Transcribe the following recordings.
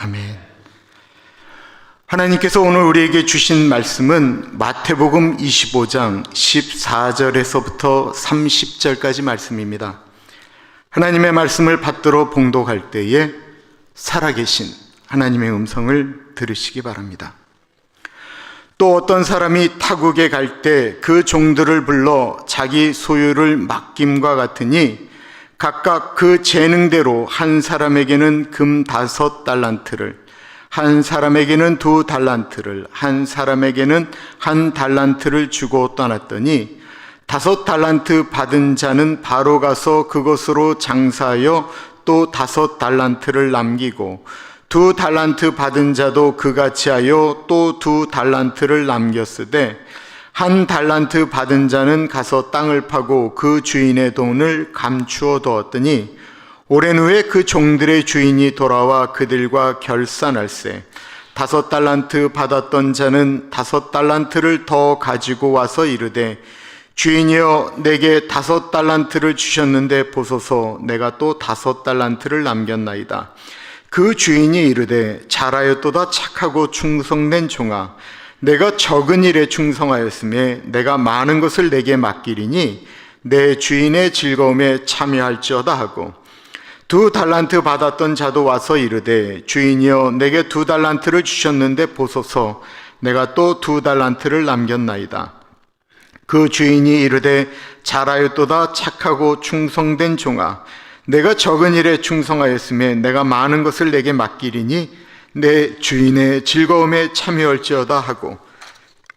아멘. 하나님께서 오늘 우리에게 주신 말씀은 마태복음 25장 14절에서부터 30절까지 말씀입니다. 하나님의 말씀을 받들어 봉독할 때에 살아계신 하나님의 음성을 들으시기 바랍니다. 또 어떤 사람이 타국에 갈 때 그 종들을 불러 자기 소유를 맡김과 같으니 각각 그 재능대로 한 사람에게는 금 5달란트를, 한 사람에게는 2달란트를, 한 사람에게는 1달란트를 주고 떠났더니 5달란트 받은 자는 바로 가서 그것으로 장사하여 또 5달란트를 남기고 2달란트 받은 자도 그같이 하여 또 2달란트를 남겼으되 1달란트 받은 자는 가서 땅을 파고 그 주인의 돈을 감추어 두었더니 오랜 후에 그 종들의 주인이 돌아와 그들과 결산할세 5달란트 받았던 자는 5달란트를 더 가지고 와서 이르되 주인이여 내게 5달란트를 주셨는데 보소서 내가 또 5달란트를 남겼나이다. 그 주인이 이르되 잘하였도다 착하고 충성된 종아 내가 적은 일에 충성하였으며 내가 많은 것을 내게 맡기리니 내 주인의 즐거움에 참여할지어다 하고 2달란트 받았던 자도 와서 이르되 주인이여 내게 2달란트를 주셨는데 보소서 내가 또 2달란트를 남겼나이다. 그 주인이 이르되 잘하였도다 착하고 충성된 종아 내가 적은 일에 충성하였으며 내가 많은 것을 내게 맡기리니 내 주인의 즐거움에 참여할지어다 하고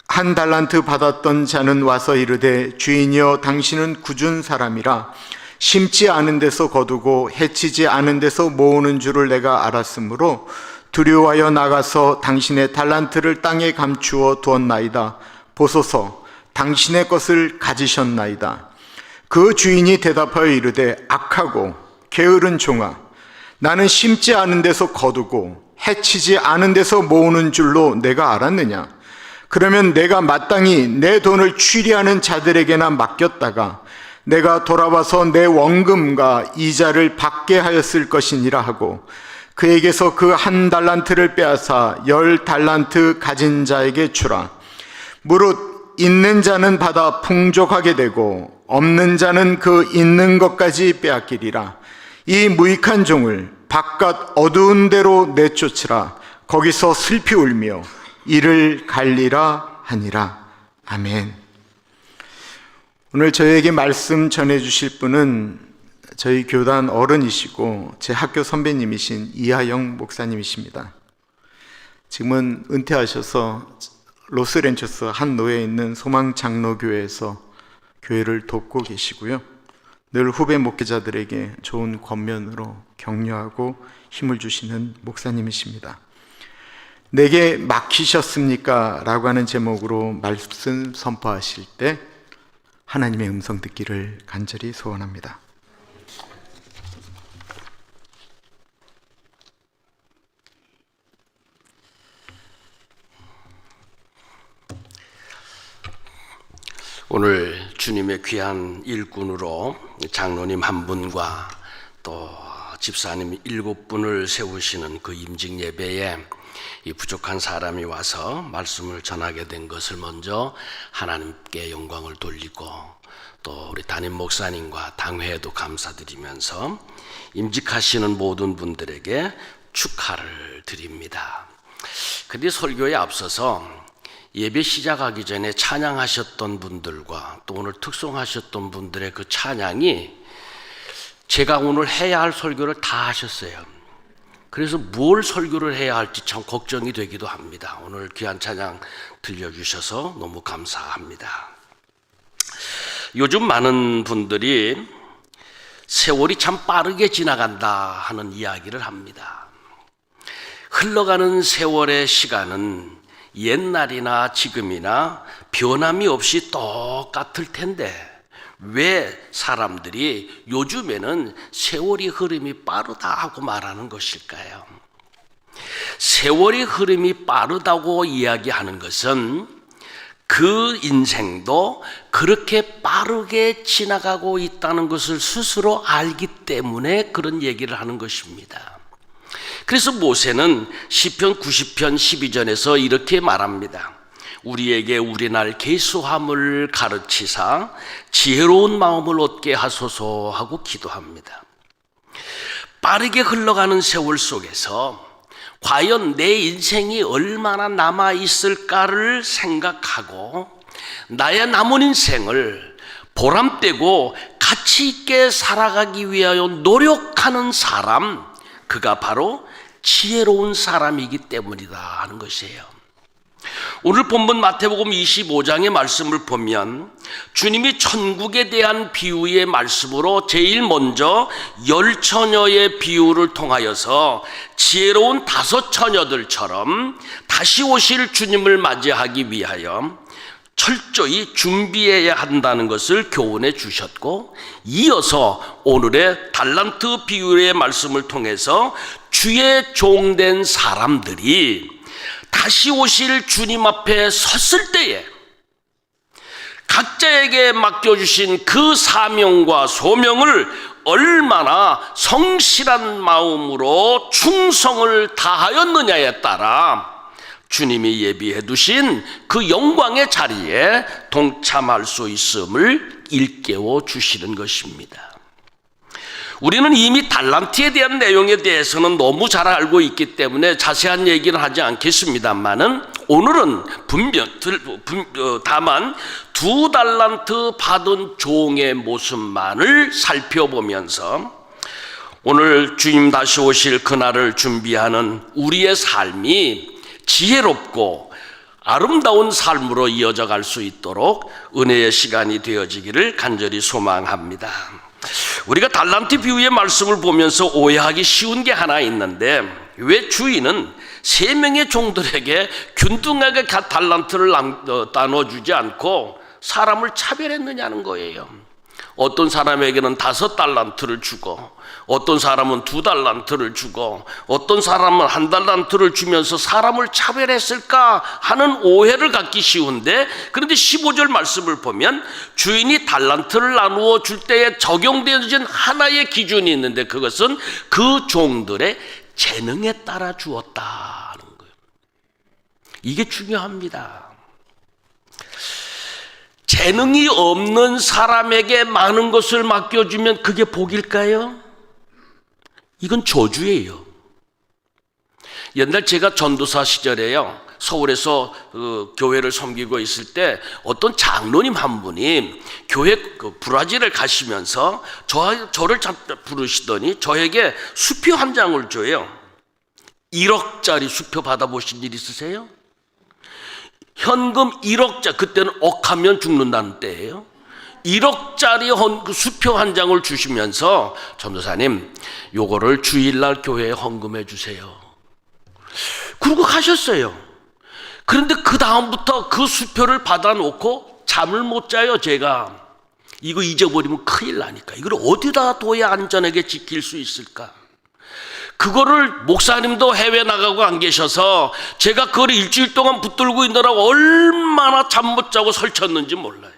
1달란트 받았던 자는 와서 이르되 주인이여 당신은 굳은 사람이라 심지 않은 데서 거두고 해치지 않은 데서 모으는 줄을 내가 알았으므로 두려워하여 나가서 당신의 달란트를 땅에 감추어 두었나이다. 보소서 당신의 것을 가지셨나이다. 그 주인이 대답하여 이르되 악하고 게으른 종아 나는 심지 않은 데서 거두고 해치지 않은 데서 모으는 줄로 내가 알았느냐? 그러면 내가 마땅히 내 돈을 취리하는 자들에게나 맡겼다가 내가 돌아와서 내 원금과 이자를 받게 하였을 것이니라 하고 그에게서 그 1달란트를 빼앗아 10달란트 가진 자에게 주라. 무릇 있는 자는 받아 풍족하게 되고 없는 자는 그 있는 것까지 빼앗기리라. 이 무익한 종을 바깥 어두운 데로 내쫓으라. 거기서 슬피 울며 이를 갈리라 하니라. 아멘. 오늘 저희에게 말씀 전해주실 분은 저희 교단 어른이시고 제 학교 선배님이신 이하영 목사님이십니다. 지금은 은퇴하셔서 로스랜처스 한 노예에 있는 소망장로교회에서 교회를 돕고 계시고요. 늘 후배 목회자들에게 좋은 권면으로 격려하고 힘을 주시는 목사님이십니다. 내게 맡기셨습니까? 라고 하는 제목으로 말씀 선포하실 때 하나님의 음성 듣기를 간절히 소원합니다. 오늘 주님의 귀한 일꾼으로 장로님 한 분과 또 집사님 7분을 세우시는 그 임직 예배에 이 부족한 사람이 와서 말씀을 전하게 된 것을 먼저 하나님께 영광을 돌리고 또 우리 담임 목사님과 당회에도 감사드리면서 임직하시는 모든 분들에게 축하를 드립니다. 근데 설교에 앞서서 예배 시작하기 전에 찬양하셨던 분들과 또 오늘 특송하셨던 분들의 그 찬양이 제가 오늘 해야 할 설교를 다 하셨어요. 그래서 뭘 설교를 해야 할지 참 걱정이 되기도 합니다. 오늘 귀한 찬양 들려주셔서 너무 감사합니다. 요즘 많은 분들이 세월이 참 빠르게 지나간다 하는 이야기를 합니다. 흘러가는 세월의 시간은 옛날이나 지금이나 변함이 없이 똑같을 텐데 왜 사람들이 요즘에는 세월이 흐름이 빠르다 하고 말하는 것일까요? 세월이 흐름이 빠르다고 이야기하는 것은 그 인생도 그렇게 빠르게 지나가고 있다는 것을 스스로 알기 때문에 그런 얘기를 하는 것입니다. 그래서 모세는 시편 90편 12절에서 이렇게 말합니다. 우리에게 우리날 계수함을 가르치사 지혜로운 마음을 얻게 하소서 하고 기도합니다. 빠르게 흘러가는 세월 속에서 과연 내 인생이 얼마나 남아있을까를 생각하고 나의 남은 인생을 보람되고 가치 있게 살아가기 위하여 노력하는 사람, 그가 바로 지혜로운 사람이기 때문이다 하는 것이에요. 오늘 본문 마태복음 25장의 말씀을 보면 주님이 천국에 대한 비유의 말씀으로 제일 먼저 10처녀의 비유를 통하여서 지혜로운 5처녀들처럼 다시 오실 주님을 맞이하기 위하여 철저히 준비해야 한다는 것을 교훈해 주셨고, 이어서 오늘의 달란트 비유의 말씀을 통해서 주의 종된 사람들이 다시 오실 주님 앞에 섰을 때에 각자에게 맡겨주신 그 사명과 소명을 얼마나 성실한 마음으로 충성을 다하였느냐에 따라 주님이 예비해 두신 그 영광의 자리에 동참할 수 있음을 일깨워 주시는 것입니다. 우리는 이미 달란트에 대한 내용에 대해서는 너무 잘 알고 있기 때문에 자세한 얘기는 하지 않겠습니다만은, 오늘은 다만 2달란트 받은 종의 모습만을 살펴보면서 오늘 주님 다시 오실 그날을 준비하는 우리의 삶이 지혜롭고 아름다운 삶으로 이어져 갈 수 있도록 은혜의 시간이 되어지기를 간절히 소망합니다. 우리가 달란트 비유의 말씀을 보면서 오해하기 쉬운 게 하나 있는데, 왜 주인은 3명의 종들에게 균등하게 달란트를 나눠주지 않고 사람을 차별했느냐는 거예요. 어떤 사람에게는 5달란트를 주고, 어떤 사람은 2달란트를 주고, 어떤 사람은 1달란트를 주면서 사람을 차별했을까 하는 오해를 갖기 쉬운데, 그런데 15절 말씀을 보면 주인이 달란트를 나누어 줄 때에 적용되어진 하나의 기준이 있는데, 그것은 그 종들의 재능에 따라 주었다는 거예요. 이게 중요합니다. 재능이 없는 사람에게 많은 것을 맡겨주면 그게 복일까요? 이건 저주예요. 옛날 제가 전도사 시절에요, 서울에서 교회를 섬기고 있을 때 어떤 장로님 한 분이 교회 브라질을 가시면서 저를 부르시더니 저에게 수표 한 장을 줘요. 1억짜리 수표 받아보신 일 있으세요? 현금 1억짜리, 그때는 억하면 죽는다는 때예요. 1억짜리 수표 한 장을 주시면서 전도사님, 요거를 주일날 교회에 헌금해 주세요. 그러고 가셨어요. 그런데 그 다음부터 그 수표를 받아놓고 잠을 못 자요. 제가 이거 잊어버리면 큰일 나니까 이걸 어디다 둬야 안전하게 지킬 수 있을까? 그거를 목사님도 해외 나가고 안 계셔서 제가 그걸 일주일 동안 붙들고 있느라고 얼마나 잠 못 자고 설쳤는지 몰라요.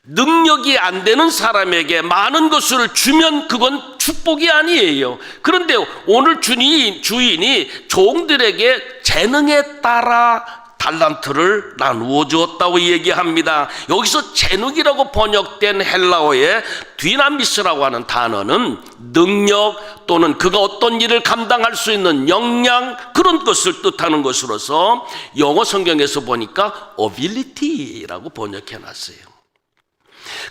능력이 안 되는 사람에게 많은 것을 주면 그건 축복이 아니에요. 그런데 오늘 주인이 종들에게 재능에 따라 달란트를 나누어 주었다고 얘기합니다. 여기서 재능이라고 번역된 헬라어의 디나미스라고 하는 단어는 능력 또는 그가 어떤 일을 감당할 수 있는 역량, 그런 것을 뜻하는 것으로서 영어 성경에서 보니까 ability라고 번역해 놨어요.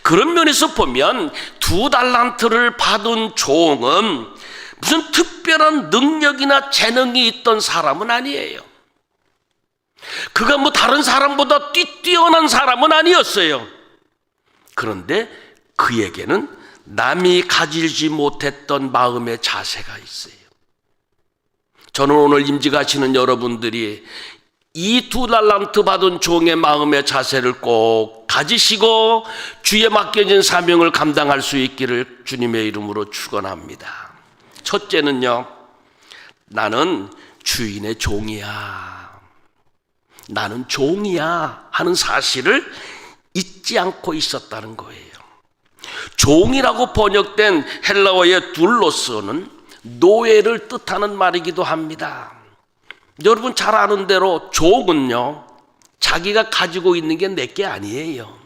그런 면에서 보면 2달란트를 받은 종은 무슨 특별한 능력이나 재능이 있던 사람은 아니에요. 그가 뭐 다른 사람보다 뛰어난 사람은 아니었어요. 그런데 그에게는 남이 가지지 못했던 마음의 자세가 있어요. 저는 오늘 임직하시는 여러분들이 이 2달란트 받은 종의 마음의 자세를 꼭 가지시고 주에 맡겨진 사명을 감당할 수 있기를 주님의 이름으로 축원합니다. 첫째는요, 나는 주인의 종이야, 나는 종이야 하는 사실을 잊지 않고 있었다는 거예요. 종이라고 번역된 헬라어의 둘로스는 노예를 뜻하는 말이기도 합니다. 여러분 잘 아는 대로 종은요, 자기가 가지고 있는 게 내 게 아니에요.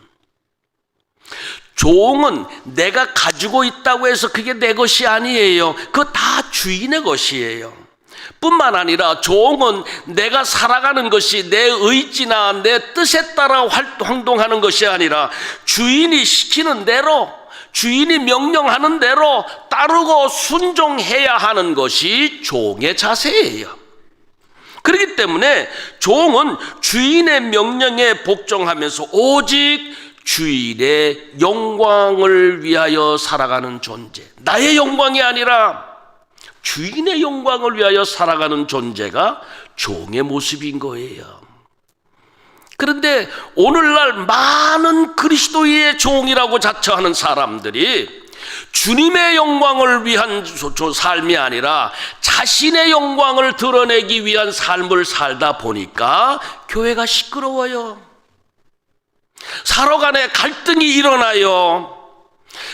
종은 내가 가지고 있다고 해서 그게 내 것이 아니에요. 그거 다 주인의 것이에요. 뿐만 아니라 종은 내가 살아가는 것이 내 의지나 내 뜻에 따라 행동하는 것이 아니라 주인이 시키는 대로, 주인이 명령하는 대로 따르고 순종해야 하는 것이 종의 자세예요. 그렇기 때문에 종은 주인의 명령에 복종하면서 오직 주인의 영광을 위하여 살아가는 존재, 나의 영광이 아니라 주인의 영광을 위하여 살아가는 존재가 종의 모습인 거예요. 그런데 오늘날 많은 그리스도의 종이라고 자처하는 사람들이 주님의 영광을 위한 삶이 아니라 자신의 영광을 드러내기 위한 삶을 살다 보니까 교회가 시끄러워요. 서로간에 갈등이 일어나요.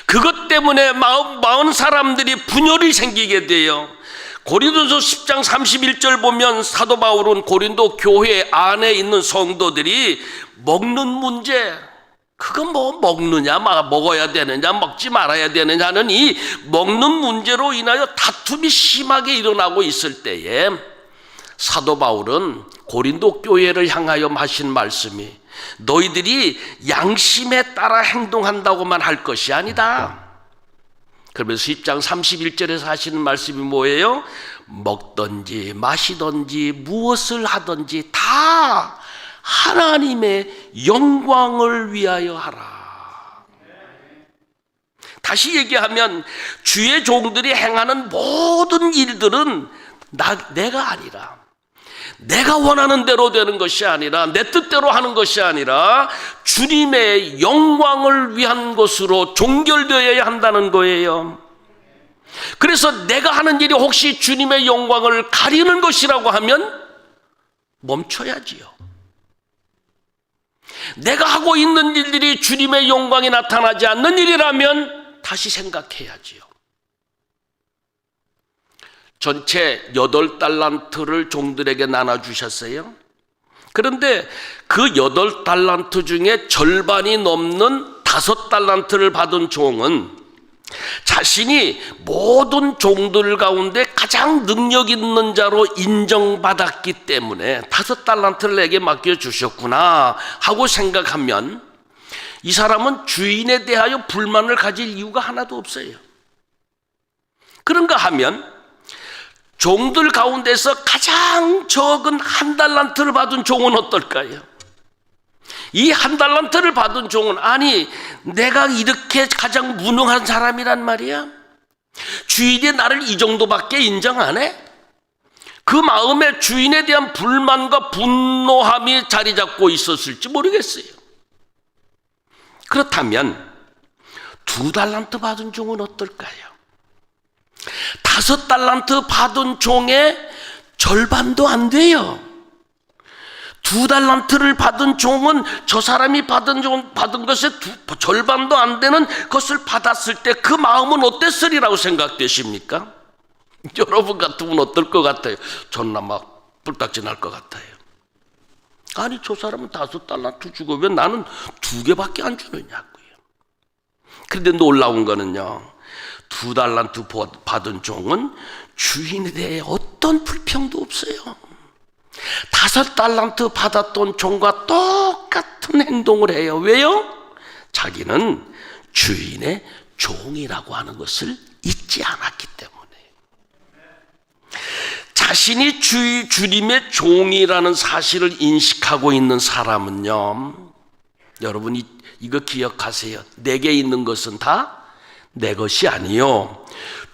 그것 때문에 많은 사람들이 분열이 생기게 돼요. 고린도서 10장 31절 보면 사도 바울은 고린도 교회 안에 있는 성도들이 먹는 문제, 그건 뭐 먹느냐, 먹어야 되느냐, 먹지 말아야 되느냐는 이 먹는 문제로 인하여 다툼이 심하게 일어나고 있을 때에 사도 바울은 고린도 교회를 향하여 하신 말씀이 너희들이 양심에 따라 행동한다고만 할 것이 아니다. 그러면서 10장 31절에서 하시는 말씀이 뭐예요? 먹든지 마시든지 무엇을 하든지 다 하나님의 영광을 위하여 하라. 다시 얘기하면 주의 종들이 행하는 모든 일들은 내가 아니라, 내가 원하는 대로 되는 것이 아니라, 내 뜻대로 하는 것이 아니라 주님의 영광을 위한 것으로 종결되어야 한다는 거예요. 그래서 내가 하는 일이 혹시 주님의 영광을 가리는 것이라고 하면 멈춰야지요. 내가 하고 있는 일들이 주님의 영광이 나타나지 않는 일이라면 다시 생각해야지요. 전체 8달란트를 종들에게 나눠주셨어요. 그런데 그 8달란트 중에 절반이 넘는 5달란트를 받은 종은 자신이 모든 종들 가운데 가장 능력 있는 자로 인정받았기 때문에 5달란트를 내게 맡겨주셨구나 하고 생각하면 이 사람은 주인에 대하여 불만을 가질 이유가 하나도 없어요. 그런가 하면 종들 가운데서 가장 적은 1달란트를 받은 종은 어떨까요? 이 1달란트를 받은 종은, 아니 내가 이렇게 가장 무능한 사람이란 말이야? 주인이 나를 이 정도밖에 인정 안 해? 그 마음에 주인에 대한 불만과 분노함이 자리 잡고 있었을지 모르겠어요. 그렇다면 2달란트 받은 종은 어떨까요? 5달란트 받은 종의 절반도 안 돼요. 2달란트를 받은 종은 저 사람이 받은 것의 절반도 안 되는 것을 받았을 때 그 마음은 어땠으리라고 생각되십니까? 여러분 같으면 어떨 것 같아요? 저는 아마 뿔딱지 날 것 같아요. 아니 저 사람은 5달란트 주고 왜 나는 2개밖에 안 주느냐고요. 그런데 놀라운 거는요, 2달란트 받은 종은 주인에 대해 어떤 불평도 없어요. 5달란트 받았던 종과 똑같은 행동을 해요. 왜요? 자기는 주인의 종이라고 하는 것을 잊지 않았기 때문에. 자신이 주님의 종이라는 사실을 인식하고 있는 사람은요, 여러분 이거 기억하세요. 내게 있는 것은 다 내 것이 아니요,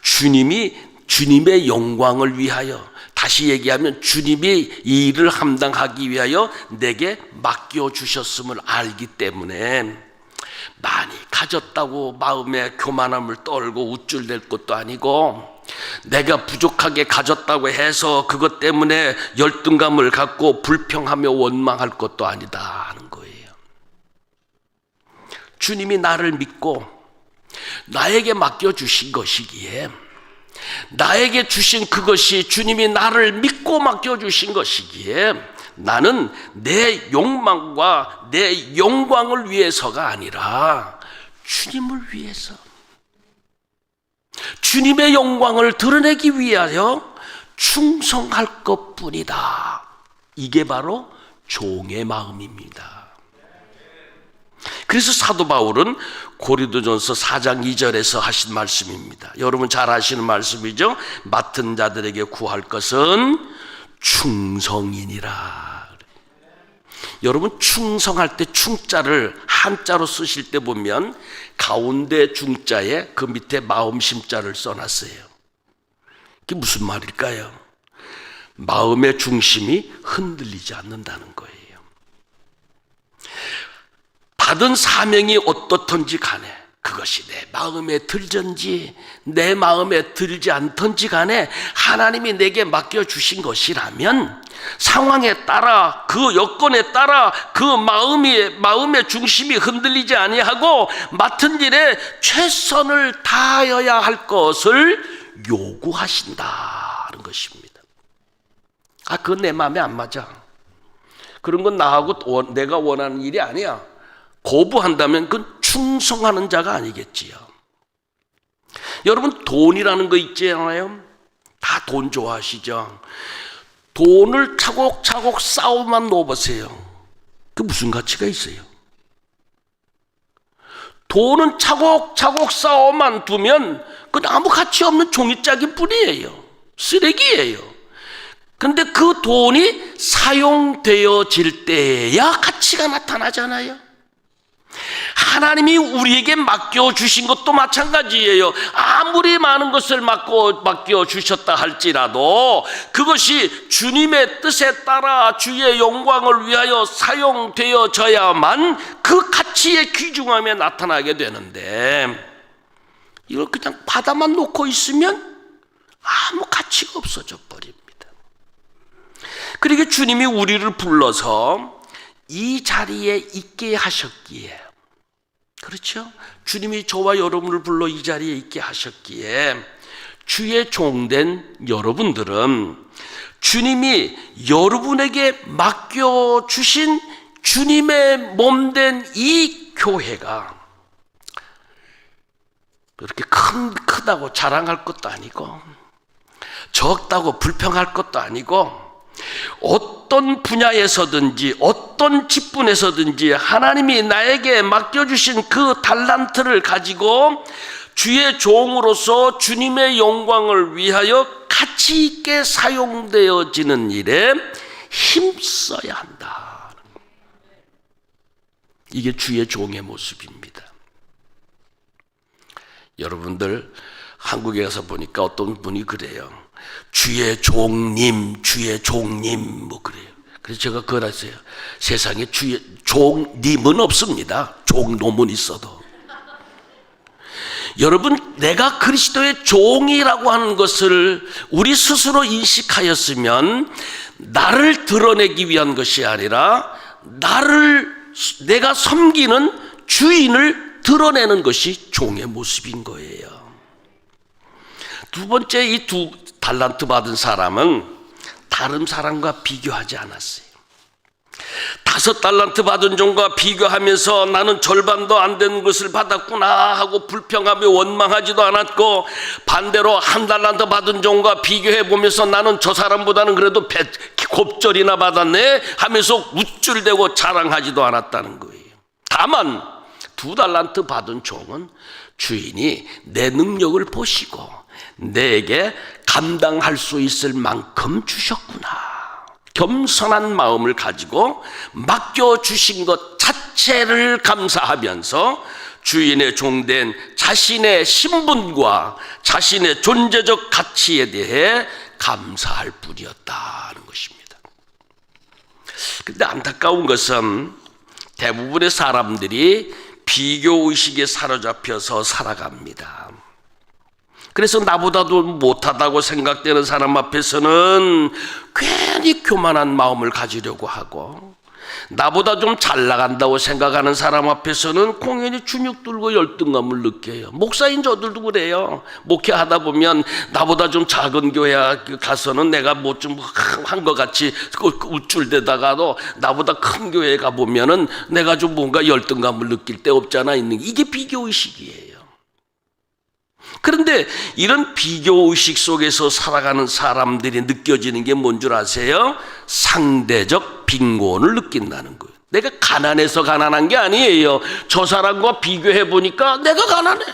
주님의 영광을 위하여, 다시 얘기하면 주님이 이 일을 감당하기 위하여 내게 맡겨주셨음을 알기 때문에 많이 가졌다고 마음에 교만함을 떨고 우쭐댈 것도 아니고, 내가 부족하게 가졌다고 해서 그것 때문에 열등감을 갖고 불평하며 원망할 것도 아니다 하는 거예요. 주님이 나를 믿고 나에게 맡겨주신 것이기에 나에게 주신 그것이 주님이 나를 믿고 맡겨주신 것이기에 나는 내 욕망과 내 영광을 위해서가 아니라 주님을 위해서, 주님의 영광을 드러내기 위하여 충성할 것뿐이다. 이게 바로 종의 마음입니다. 그래서 사도 바울은 고린도전서 4장 2절에서 하신 말씀입니다. 여러분 잘 아시는 말씀이죠. 맡은 자들에게 구할 것은 충성이니라. 여러분 충성할 때 충자를 한자로 쓰실 때 보면 가운데 중자에 그 밑에 마음심자를 써놨어요. 그게 무슨 말일까요? 마음의 중심이 흔들리지 않는다는 거예요. 받은 사명이 어떻든지 간에 그것이 내 마음에 들든지 내 마음에 들지 않든지 간에 하나님이 내게 맡겨주신 것이라면 상황에 따라 그 여건에 따라 그 마음의 중심이 흔들리지 아니하고 맡은 일에 최선을 다하여야 할 것을 요구하신다는 것입니다. 그건 내 마음에 안 맞아. 그런 건 나하고 내가 원하는 일이 아니야. 거부한다면 그건 충성하는 자가 아니겠지요. 여러분 돈이라는 거 있지 않아요? 다 돈 좋아하시죠? 돈을 차곡차곡 쌓아만 놓아보세요. 그 무슨 가치가 있어요? 돈은 차곡차곡 쌓아만 두면 그건 아무 가치 없는 종이짝일 뿐이에요. 쓰레기예요. 그런데 그 돈이 사용되어질 때야 가치가 나타나잖아요. 하나님이 우리에게 맡겨주신 것도 마찬가지예요. 아무리 많은 것을 맡겨주셨다 할지라도 그것이 주님의 뜻에 따라 주의 영광을 위하여 사용되어져야만 그 가치의 귀중함에 나타나게 되는데 이걸 그냥 받아만 놓고 있으면 아무 가치가 없어져 버립니다. 그러게 주님이 우리를 불러서 이 자리에 있게 하셨기에, 그렇죠? 주님이 저와 여러분을 불러 이 자리에 있게 하셨기에 주의 종된 여러분들은 주님이 여러분에게 맡겨주신 주님의 몸된 이 교회가 그렇게 크다고 자랑할 것도 아니고 적다고 불평할 것도 아니고 어떤 분야에서든지 어떤 직분에서든지 하나님이 나에게 맡겨주신 그 달란트를 가지고 주의 종으로서 주님의 영광을 위하여 가치 있게 사용되어지는 일에 힘써야 한다. 이게 주의 종의 모습입니다. 여러분들 한국에 가서 보니까 어떤 분이 그래요. 주의 종님 뭐 그래요. 그래서 제가 그걸 했어요. 세상에 주의 종님은 없습니다. 종놈은 있어도. 여러분, 내가 그리스도의 종이라고 하는 것을 우리 스스로 인식하였으면 나를 드러내기 위한 것이 아니라 내가 섬기는 주인을 드러내는 것이 종의 모습인 거예요. 두 번째, 이 두 달란트 받은 사람은 다른 사람과 비교하지 않았어요. 5 달란트 받은 종과 비교하면서 나는 절반도 안 되는 것을 받았구나 하고 불평하며 원망하지도 않았고, 반대로 1 달란트 받은 종과 비교해 보면서 나는 저 사람보다는 그래도 곱절이나 받았네 하면서 우쭐대고 자랑하지도 않았다는 거예요. 다만 2 달란트 받은 종은 주인이 내 능력을 보시고 내게 감당할 수 있을 만큼 주셨구나, 겸손한 마음을 가지고 맡겨주신 것 자체를 감사하면서 주인의 종된 자신의 신분과 자신의 존재적 가치에 대해 감사할 뿐이었다는 것입니다. 그런데 안타까운 것은 대부분의 사람들이 비교의식에 사로잡혀서 살아갑니다. 그래서 나보다도 못하다고 생각되는 사람 앞에서는 괜히 교만한 마음을 가지려고 하고, 나보다 좀 잘 나간다고 생각하는 사람 앞에서는 공연히 준육 들고 열등감을 느껴요. 목사인 저들도 그래요. 목회하다 보면 나보다 좀 작은 교회 가서는 내가 뭐 좀 한 것 같이 우쭐대다가도 나보다 큰 교회 가보면은 내가 좀 뭔가 열등감을 느낄 데 없잖아 있는 게, 이게 비교의식이에요. 그런데 이런 비교의식 속에서 살아가는 사람들이 느껴지는 게 뭔 줄 아세요? 상대적 빈곤을 느낀다는 거예요. 내가 가난해서 가난한 게 아니에요. 저 사람과 비교해 보니까 내가 가난해.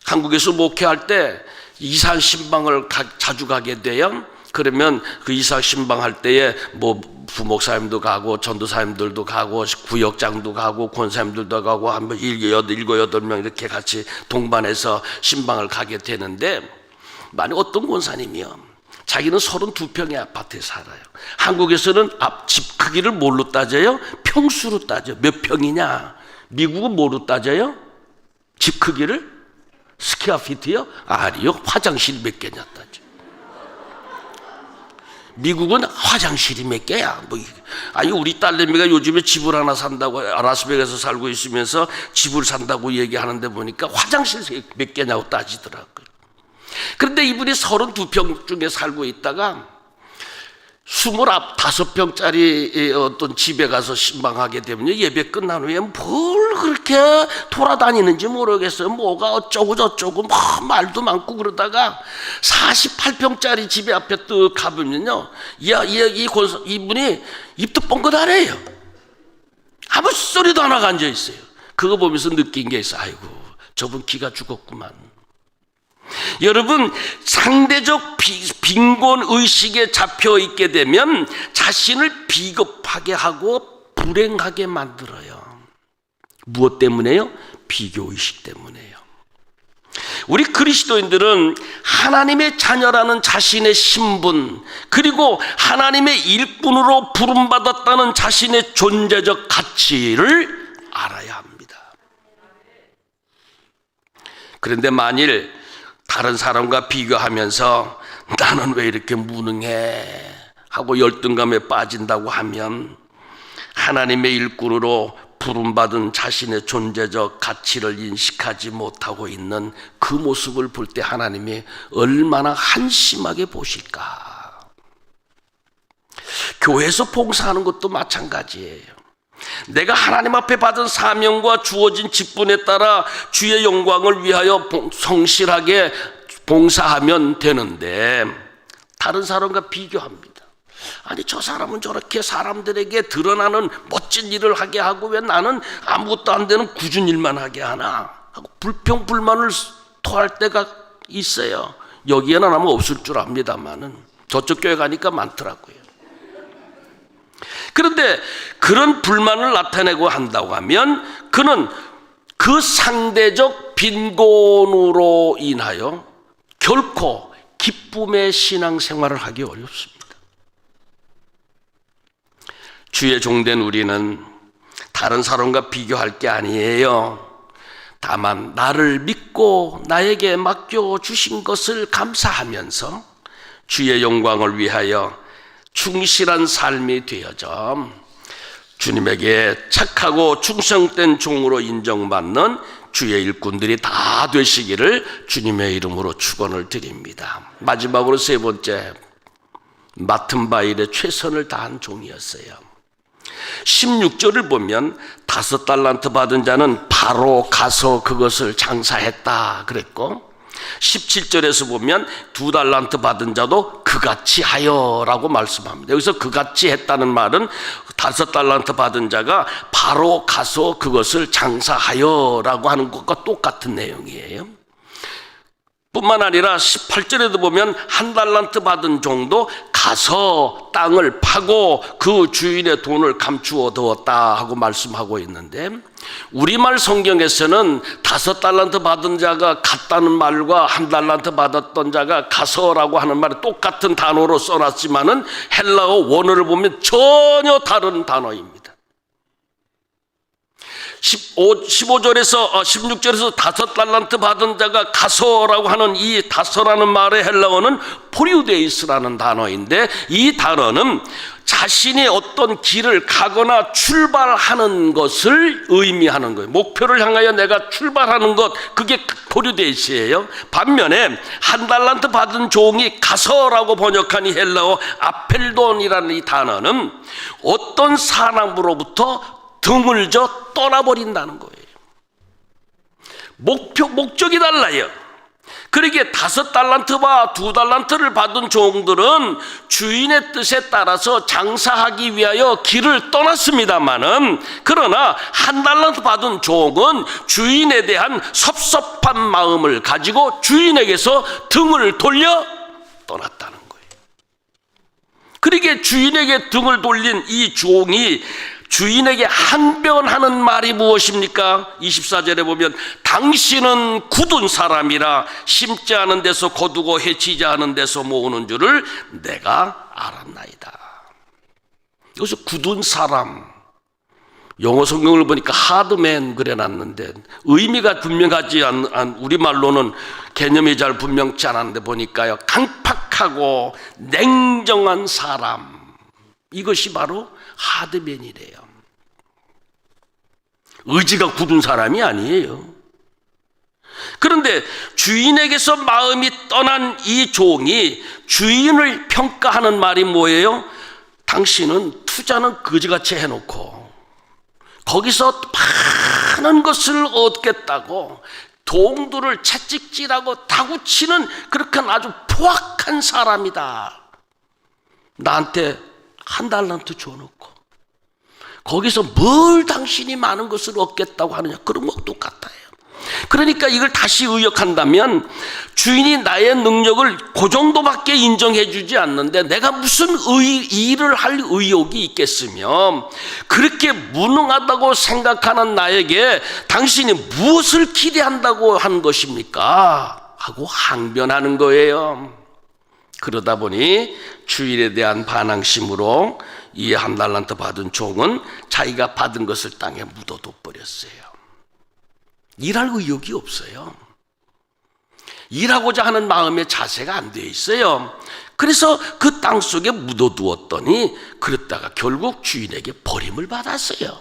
한국에서 목회할 때 이산 신방을 자주 가게 돼요. 그러면 그 이사 신방할 때에 뭐 부목사님도 가고 전도사님들도 가고 구역장도 가고 권사님들도 가고 한 7-8명 이렇게 같이 동반해서 신방을 가게 되는데, 만약 어떤 권사님이요, 자기는 32평의 아파트에 살아요. 한국에서는 집 크기를 뭘로 따져요? 평수로 따져. 몇 평이냐? 미국은 뭐로 따져요? 집 크기를? 스퀘어피트요? 아니요, 화장실 몇 개냐 따져. 미국은 화장실이 몇 개야? 아니, 우리 딸내미가 요즘에 집을 하나 산다고, 라스베가스에서 살고 있으면서 집을 산다고 얘기하는데 보니까 화장실 몇 개냐고 따지더라고요. 그런데 이분이 32평 중에 살고 있다가 25평짜리 어떤 집에 가서 신방하게 되면 예배 끝난 후에 뭘 그렇게 돌아다니는지 모르겠어요. 뭐가 어쩌고 저쩌고 막 말도 많고 그러다가 48평짜리 집에 앞에 또 가보면요, 이분이 입도 뻥긋하래요. 아무 소리도 안 하고 앉아 있어요. 그거 보면서 느낀 게 있어요. 아이고, 저분 기가 죽었구만. 여러분, 상대적 빈곤 의식에 잡혀 있게 되면 자신을 비겁하게 하고 불행하게 만들어요. 무엇 때문에요? 비교 의식 때문에요. 우리 그리스도인들은 하나님의 자녀라는 자신의 신분, 그리고 하나님의 일꾼으로 부름받았다는 자신의 존재적 가치를 알아야 합니다. 그런데 만일 다른 사람과 비교하면서 나는 왜 이렇게 무능해 하고 열등감에 빠진다고 하면, 하나님의 일꾼으로 부름받은 자신의 존재적 가치를 인식하지 못하고 있는 그 모습을 볼 때 하나님이 얼마나 한심하게 보실까. 교회에서 봉사하는 것도 마찬가지예요. 내가 하나님 앞에 받은 사명과 주어진 직분에 따라 주의 영광을 위하여 성실하게 봉사하면 되는데, 다른 사람과 비교합니다. 아니, 저 사람은 저렇게 사람들에게 드러나는 멋진 일을 하게 하고 왜 나는 아무것도 안 되는 굳은 일만 하게 하나 하고 불평불만을 토할 때가 있어요. 여기에는 아마 없을 줄 압니다만은 저쪽 교회 가니까 많더라고요. 그런데 그런 불만을 나타내고 한다고 하면 그는 그 상대적 빈곤으로 인하여 결코 기쁨의 신앙생활을 하기 어렵습니다. 주의 종된 우리는 다른 사람과 비교할 게 아니에요. 다만 나를 믿고 나에게 맡겨주신 것을 감사하면서 주의 영광을 위하여 충실한 삶이 되어져 주님에게 착하고 충성된 종으로 인정받는 주의 일꾼들이 다 되시기를 주님의 이름으로 축원을 드립니다. 마지막으로 세 번째, 맡은 바 일에 최선을 다한 종이었어요. 16절을 보면 5달란트 받은 자는 바로 가서 그것을 장사했다 그랬고, 17절에서 보면 2달란트 받은 자도 그같이 하여라고 말씀합니다. 여기서 그같이 했다는 말은 5달란트 받은 자가 바로 가서 그것을 장사하여라고 하는 것과 똑같은 내용이에요. 뿐만 아니라 18절에도 보면 1달란트 받은 종도 가서 땅을 파고 그 주인의 돈을 감추어 두었다 하고 말씀하고 있는데, 우리말 성경에서는 5달란트 받은 자가 갔다는 말과 1달란트 받았던 자가 가서라고 하는 말이 똑같은 단어로 써놨지만은 헬라어 원어를 보면 전혀 다른 단어입니다. 15절에서 16절에서 5달란트 받은 자가 가서라고 하는 이 다서라는 말의 헬라어는 포리우데이스라는 단어인데, 이 단어는 자신이 어떤 길을 가거나 출발하는 것을 의미하는 거예요. 목표를 향하여 내가 출발하는 것, 그게 포리우데이스예요. 반면에 1달란트 받은 종이 가서라고 번역한 이 헬라어 아펠돈이라는 이 단어는 어떤 사람으로부터 등을 져 떠나버린다는 거예요. 목적이 달라요. 그러기에 5달란트와 2달란트를 받은 종들은 주인의 뜻에 따라서 장사하기 위하여 길을 떠났습니다마는, 그러나 1달란트 받은 종은 주인에 대한 섭섭한 마음을 가지고 주인에게서 등을 돌려 떠났다는 거예요. 그러기에 주인에게 등을 돌린 이 종이 주인에게 항변하는 말이 무엇입니까? 24절에 보면 당신은 굳은 사람이라 심지 않은 데서 거두고 해치지 않은 데서 모으는 줄을 내가 알았나이다. 여기서 굳은 사람, 영어 성경을 보니까 하드맨 그래놨는데 의미가 분명하지 않은, 우리말로는 개념이 잘 분명치 않았는데 보니까요, 강팍하고 냉정한 사람, 이것이 바로 하드맨이래요. 의지가 굳은 사람이 아니에요. 그런데 주인에게서 마음이 떠난 이 종이 주인을 평가하는 말이 뭐예요? 당신은 투자는 거지같이 해놓고 거기서 많은 것을 얻겠다고 동들을 채찍질하고 다구치는 그렇게 아주 포악한 사람이다. 나한테 1달란트 줘놓고 거기서 뭘 당신이 많은 것을 얻겠다고 하느냐, 그런 것 똑같아요. 그러니까 이걸 다시 의역한다면 주인이 나의 능력을 그 정도밖에 인정해 주지 않는데 내가 무슨 일을 할 의욕이 있겠으며, 그렇게 무능하다고 생각하는 나에게 당신이 무엇을 기대한다고 한 것입니까? 하고 항변하는 거예요. 그러다 보니 주인에 대한 반항심으로 이 1달란트 받은 종은 자기가 받은 것을 땅에 묻어둬 버렸어요. 일할 의욕이 없어요. 일하고자 하는 마음의 자세가 안 돼 있어요. 그래서 그 땅 속에 묻어두었더니 그랬다가 결국 주인에게 버림을 받았어요.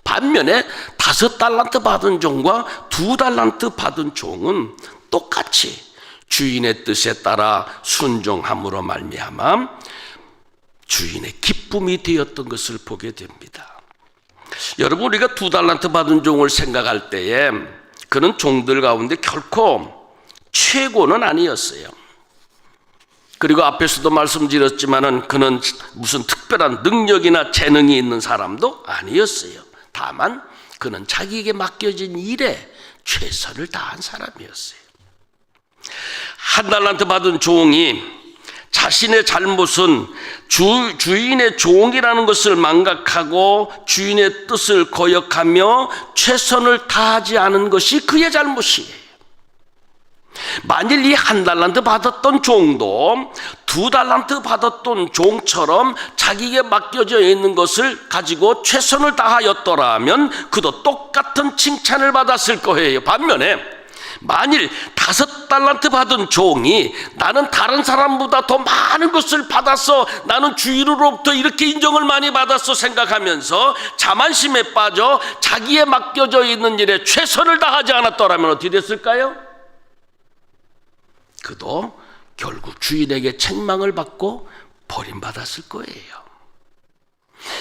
반면에 5달란트 받은 종과 2달란트 받은 종은 똑같이 주인의 뜻에 따라 순종함으로 말미암아 주인의 기쁨이 되었던 것을 보게 됩니다. 여러분, 우리가 2달란트 받은 종을 생각할 때에 그는 종들 가운데 결코 최고는 아니었어요. 그리고 앞에서도 말씀드렸지만은 그는 무슨 특별한 능력이나 재능이 있는 사람도 아니었어요. 다만 그는 자기에게 맡겨진 일에 최선을 다한 사람이었어요. 1달란트 받은 종이 자신의 잘못은 주인의 종이라는 것을 망각하고 주인의 뜻을 거역하며 최선을 다하지 않은 것이 그의 잘못이에요. 만일 이 1달란트 받았던 종도 2달란트 받았던 종처럼 자기에게 맡겨져 있는 것을 가지고 최선을 다하였더라면 그도 똑같은 칭찬을 받았을 거예요. 반면에 만일 5달란트 받은 종이 나는 다른 사람보다 더 많은 것을 받아서 나는 주인으로부터 이렇게 인정을 많이 받았어 생각하면서 자만심에 빠져 자기에 맡겨져 있는 일에 최선을 다하지 않았더라면 어떻게 됐을까요? 그도 결국 주인에게 책망을 받고 버림받았을 거예요.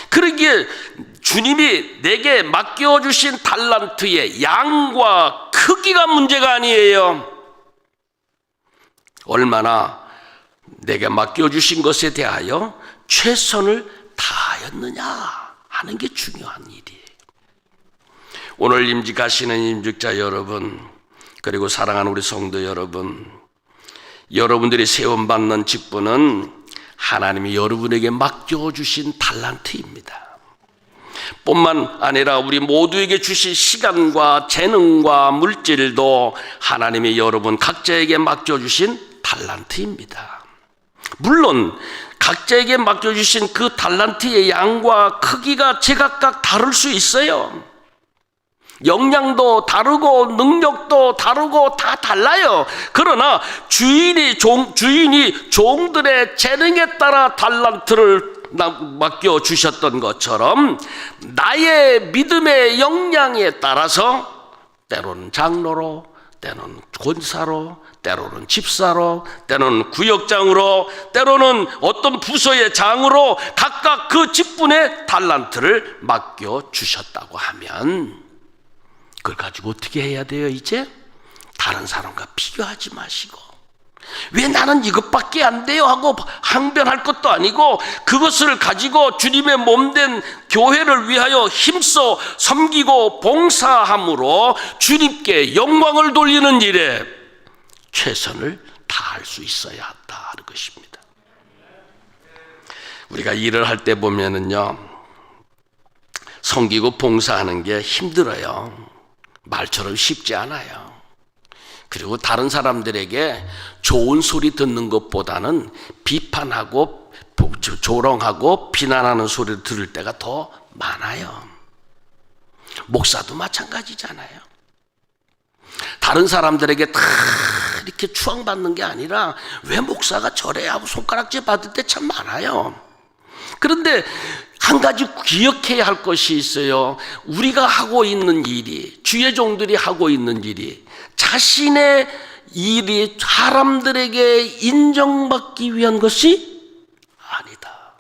그러기에 주님이 내게 맡겨주신 달란트의 양과 크기가 문제가 아니에요. 얼마나 내게 맡겨주신 것에 대하여 최선을 다하였느냐 하는 게 중요한 일이에요. 오늘 임직하시는 임직자 여러분, 그리고 사랑하는 우리 성도 여러분, 여러분들이 세움받는 직분은 하나님이 여러분에게 맡겨주신 달란트입니다. 뿐만 아니라 우리 모두에게 주신 시간과 재능과 물질도 하나님이 여러분 각자에게 맡겨주신 달란트입니다. 물론 각자에게 맡겨주신 그 달란트의 양과 크기가 제각각 다를 수 있어요. 역량도 다르고 능력도 다르고 다 달라요. 그러나 주인이 종들의 재능에 따라 달란트를 맡겨 주셨던 것처럼 나의 믿음의 역량에 따라서 때로는 장로로, 때로는 권사로, 때로는 집사로, 때로는 구역장으로, 때로는 어떤 부서의 장으로 각각 그 직분의 달란트를 맡겨 주셨다고 하면 그걸 가지고 어떻게 해야 돼요? 이제 다른 사람과 비교하지 마시고, 왜 나는 이것밖에 안 돼요 하고 항변할 것도 아니고, 그것을 가지고 주님의 몸된 교회를 위하여 힘써 섬기고 봉사함으로 주님께 영광을 돌리는 일에 최선을 다할 수 있어야 한다는 것입니다. 우리가 일을 할 때 보면은요, 섬기고 봉사하는 게 힘들어요. 말처럼 쉽지 않아요. 그리고 다른 사람들에게 좋은 소리 듣는 것보다는 비판하고 조롱하고 비난하는 소리를 들을 때가 더 많아요. 목사도 마찬가지잖아요. 다른 사람들에게 다 이렇게 추앙받는 게 아니라 왜 목사가 저래 하고 손가락질 받을 때 참 많아요. 그런데 한 가지 기억해야 할 것이 있어요. 우리가 하고 있는 일이, 주의 종들이 하고 있는 일이 자신의 일이 사람들에게 인정받기 위한 것이 아니다.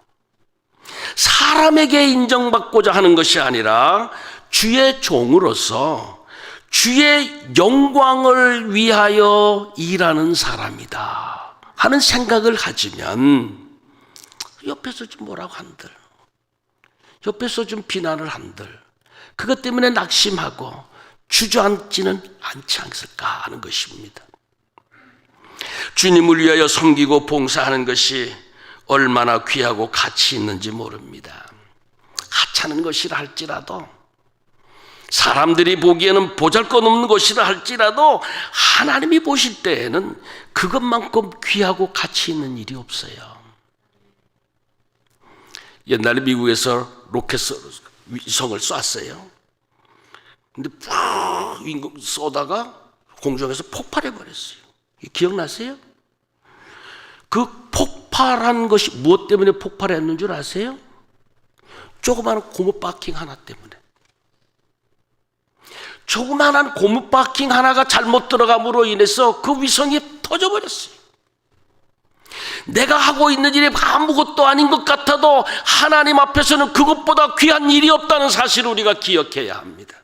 사람에게 인정받고자 하는 것이 아니라 주의 종으로서 주의 영광을 위하여 일하는 사람이다 하는 생각을 가지면 옆에서 좀 뭐라고 한들, 옆에서 좀 비난을 한들, 그것 때문에 낙심하고 주저앉지는 않지 않을까 하는 것입니다. 주님을 위하여 섬기고 봉사하는 것이 얼마나 귀하고 가치 있는지 모릅니다. 하찮은 것이라 할지라도, 사람들이 보기에는 보잘것없는 것이라 할지라도 하나님이 보실 때에는 그것만큼 귀하고 가치 있는 일이 없어요. 옛날에 미국에서 로켓 위성을 쐈어요. 근데 푹 쏘다가 공중에서 폭발해버렸어요. 기억나세요? 그 폭발한 것이 무엇 때문에 폭발했는 줄 아세요? 조그마한 고무 바킹 하나 때문에. 조그마한 고무 바킹 하나가 잘못 들어감으로 인해서 그 위성이 터져버렸어요. 내가 하고 있는 일이 아무것도 아닌 것 같아도 하나님 앞에서는 그것보다 귀한 일이 없다는 사실을 우리가 기억해야 합니다.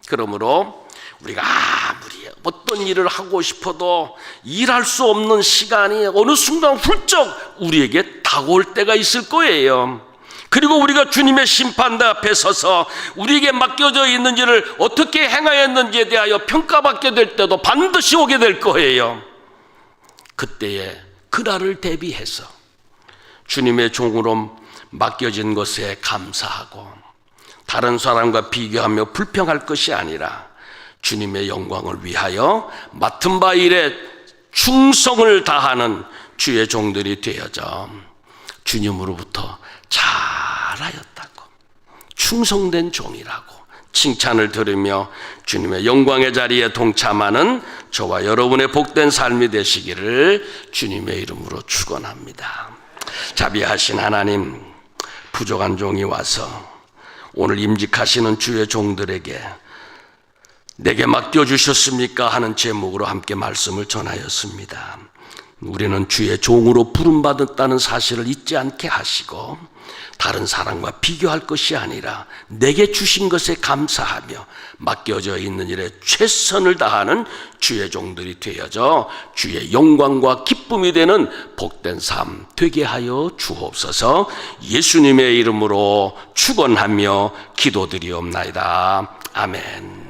그러므로 우리가 아무리 어떤 일을 하고 싶어도 일할 수 없는 시간이 어느 순간 훌쩍 우리에게 다가올 때가 있을 거예요. 그리고 우리가 주님의 심판대 앞에 서서 우리에게 맡겨져 있는 일을 어떻게 행하였는지에 대하여 평가받게 될 때도 반드시 오게 될 거예요. 그때에 그날을 대비해서 주님의 종으로 맡겨진 것에 감사하고 다른 사람과 비교하며 불평할 것이 아니라 주님의 영광을 위하여 맡은 바 일에 충성을 다하는 주의 종들이 되어져 주님으로부터 잘하였다고, 충성된 종이라고 칭찬을 들으며 주님의 영광의 자리에 동참하는 저와 여러분의 복된 삶이 되시기를 주님의 이름으로 축원합니다. 자비하신 하나님, 부족한 종이 와서 오늘 임직하시는 주의 종들에게 내게 맡겨주셨습니까? 하는 제목으로 함께 말씀을 전하였습니다. 우리는 주의 종으로 부름받았다는 사실을 잊지 않게 하시고 다른 사람과 비교할 것이 아니라 내게 주신 것에 감사하며 맡겨져 있는 일에 최선을 다하는 주의 종들이 되어져 주의 영광과 기쁨이 되는 복된 삶 되게 하여 주옵소서. 예수님의 이름으로 축원하며 기도드리옵나이다. 아멘.